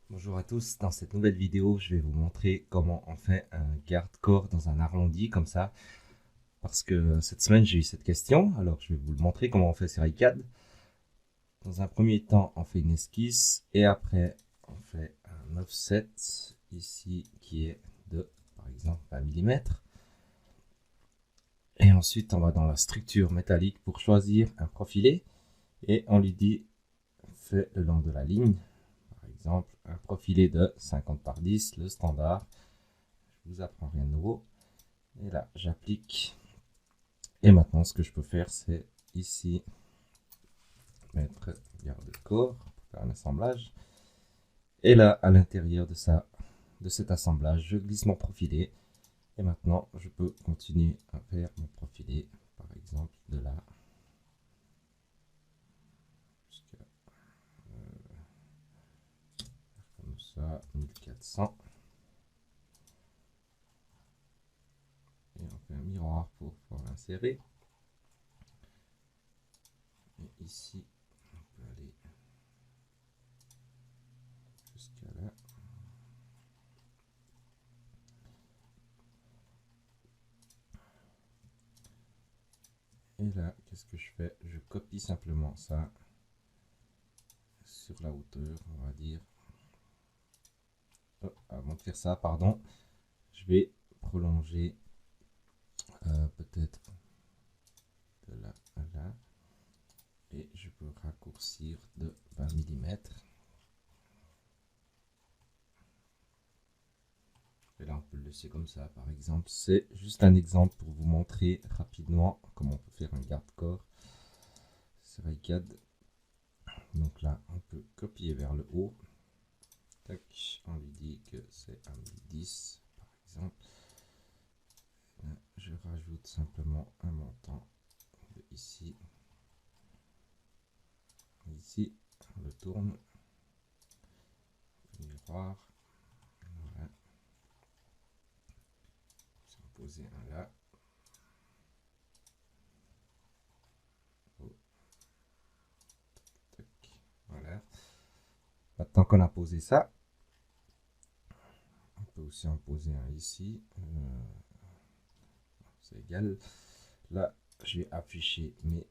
Bonjour à tous, dans cette nouvelle vidéo je vais vous montrer comment on fait un garde-corps dans un arrondi comme ça, parce que cette semaine j'ai eu cette question, alors je vais vous le montrer comment on fait sur iCAD. Dans un premier temps on fait une esquisse et après on fait un offset ici qui est de par exemple 20 mm. Et ensuite on va dans la structure métallique pour choisir un profilé et on lui dit fait le long de la ligne. Par exemple, un profilé de 50 par 10, le standard. Je vous apprends rien de nouveau. Et là, j'applique. Et maintenant, ce que je peux faire, c'est ici mettre garde-corps pour faire un assemblage. Et là, à l'intérieur de cet assemblage, je glisse mon profilé. Et maintenant, je peux continuer à faire mon profilé, par exemple, de là jusqu'à comme ça, 1400. Et on fait un miroir pour pouvoir l'insérer. Et ici, on peut aller jusqu'à là. Et là, qu'est-ce que je fais? Je copie simplement ça sur la hauteur, on va dire. Oh, avant de faire ça, pardon, je vais prolonger peut-être de là à là. Et je peux raccourcir de 20 mm. Et là, on peut le laisser comme ça, par exemple. C'est juste un exemple pour vous montrer rapidement comment on peut faire un garde-corps sur iCAD. Donc là, on peut copier vers le haut. Tac, on lui dit que c'est un 10, par exemple. Là, je rajoute simplement un montant de ici. Ici, on le tourne. Miroir. Voilà. Je vais en poser un là. Oh, tac, voilà. Maintenant qu'on a posé ça, on peut aussi en poser un ici. C'est égal. Là, je vais afficher mes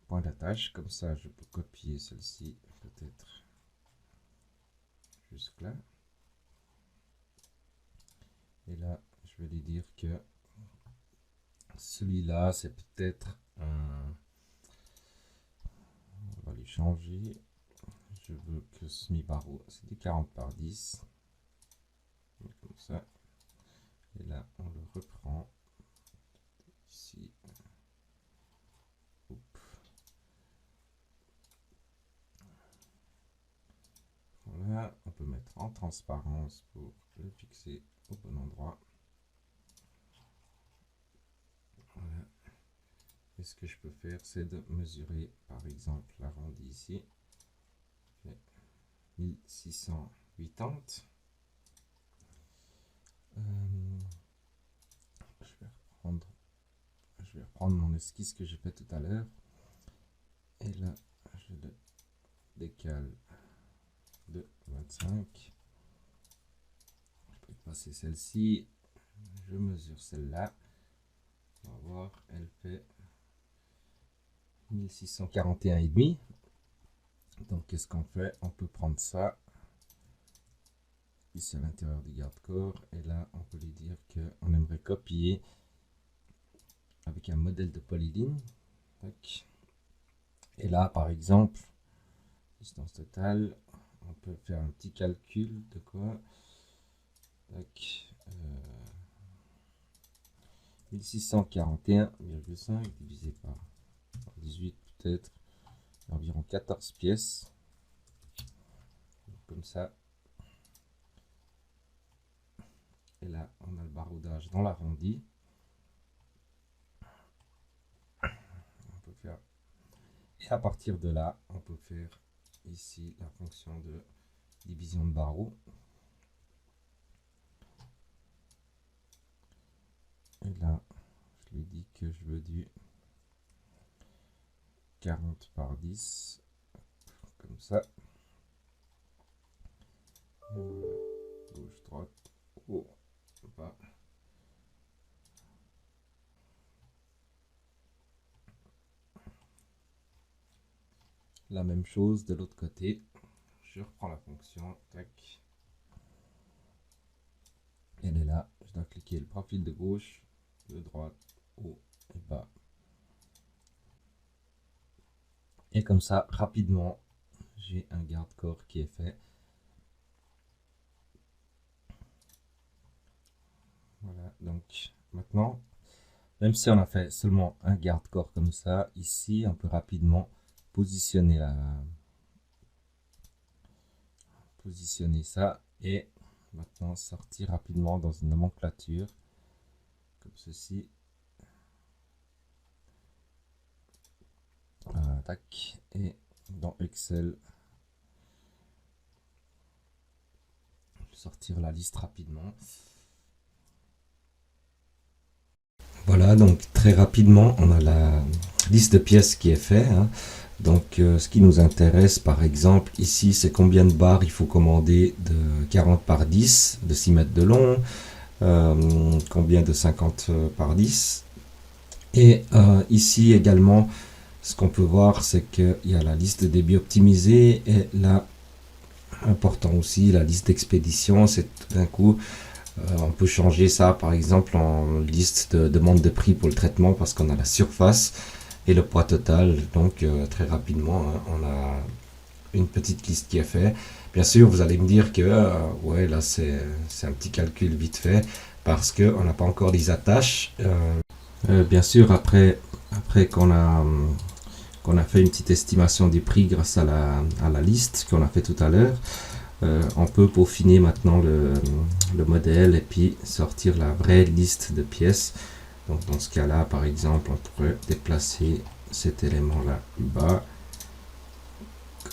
points d'attache. Comme ça, je peux copier celle-ci peut-être jusque là. Et là, je vais lui dire que celui-là, c'est peut-être un... On va lui changer. Je veux que ce mi-barreau, c'est du 40 par 10. Comme ça. Et là, on le reprend. Ici. Oup. Voilà, on peut mettre en transparence pour le fixer au bon endroit. Voilà. Et ce que je peux faire, c'est de mesurer, par exemple, l'arrondi ici. 1680. Je vais reprendre mon esquisse que j'ai fait tout à l'heure. Et là, je le décale de 25. Je peux passer celle-ci. Je mesure celle-là. On va voir, elle fait 1641,5. Donc, qu'est-ce qu'on fait? On peut prendre ça ici à l'intérieur du garde-corps. Et là, on peut lui dire qu'on aimerait copier avec un modèle de polyline. Et là, par exemple, distance totale, on peut faire un petit calcul de quoi. Tac, 1641,5 divisé par 18 peut-être, environ 14 pièces. Comme ça. Et là, on a le baroudage dans l'arrondi. On peut faire... Et à partir de là, on peut faire ici la fonction de division de barreau. Et là, je lui dis que je veux du 40 par 10, comme ça. Et voilà. Gauche, droite, haut, bas. La même chose de l'autre côté. Je reprends la fonction, tac. Elle est là. Je dois cliquer le profil de gauche, de droite, haut et bas. Et comme ça, rapidement, j'ai un garde-corps qui est fait. Voilà, donc maintenant, même si on a fait seulement un garde-corps comme ça, ici, on peut rapidement positionner ça et maintenant sortir rapidement dans une nomenclature comme ceci. Tac, et dans Excel, sortir la liste rapidement. Voilà, donc très rapidement, on a la liste de pièces qui est faite. Donc ce qui nous intéresse, par exemple, ici, c'est combien de barres il faut commander de 40 par 10, de 6 mètres de long, combien de 50 par 10. Et ici également, ce qu'on peut voir, c'est qu'il y a la liste de débit optimisé et là, important aussi, la liste d'expédition. C'est tout d'un coup, on peut changer ça par exemple en liste de demande de prix pour le traitement parce qu'on a la surface et le poids total. Donc très rapidement, on a une petite liste qui est faite. Bien sûr, vous allez me dire que ouais, là c'est un petit calcul vite fait parce qu'on n'a pas encore les attaches. Bien sûr, après qu'on a fait une petite estimation des prix grâce à la liste qu'on a fait tout à l'heure, on peut peaufiner maintenant le modèle et puis sortir la vraie liste de pièces. Donc dans ce cas là, par exemple, on pourrait déplacer cet élément là bas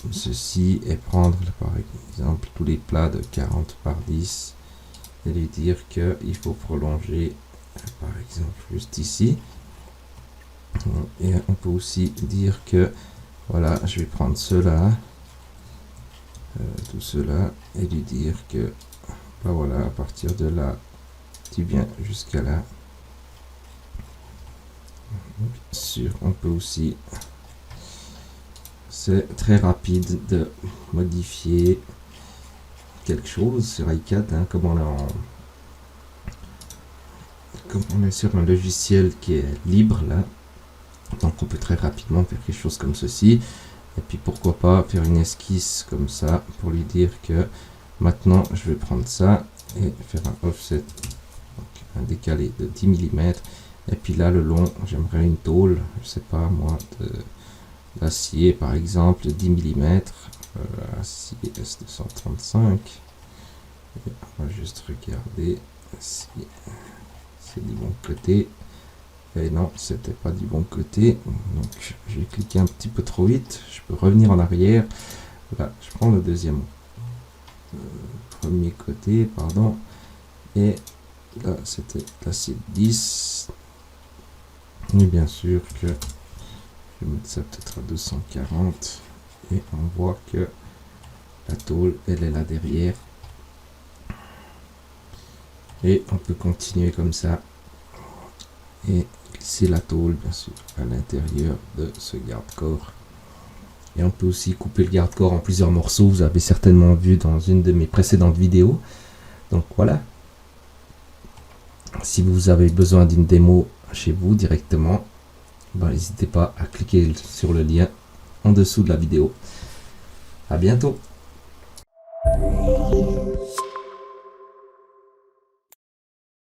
comme ceci et prendre par exemple tous les plats de 40 par 10 et lui dire qu'il faut prolonger par exemple juste ici. Et on peut aussi dire que voilà, je vais prendre cela, tout cela, et lui dire que ben voilà, à partir de là, tu viens jusqu'à là. Bien sûr, on peut aussi, c'est très rapide de modifier quelque chose sur iCAD, comme on est sur un logiciel qui est libre là. Donc on peut très rapidement faire quelque chose comme ceci. Et puis pourquoi pas faire une esquisse comme ça pour lui dire que maintenant je vais prendre ça et faire un offset, donc un décalé de 10 mm. Et puis là le long, j'aimerais une tôle, je sais pas moi, d'acier par exemple, de 10 mm, acier S235. Et on va juste regarder si c'est du bon côté. Et non, c'était pas du bon côté, donc j'ai cliqué un petit peu trop vite. Je peux revenir en arrière. Là, je prends le deuxième, premier côté, pardon, et là c'était l'acier 10. Et bien sûr que je vais mettre ça peut-être à 240 et on voit que la tôle elle est là derrière et on peut continuer comme ça et glisser la tôle bien sûr à l'intérieur de ce garde-corps. Et on peut aussi couper le garde-corps en plusieurs morceaux, vous avez certainement vu dans une de mes précédentes vidéos. Donc voilà, si vous avez besoin d'une démo chez vous directement, n'hésitez pas à cliquer sur le lien en dessous de la vidéo. À bientôt.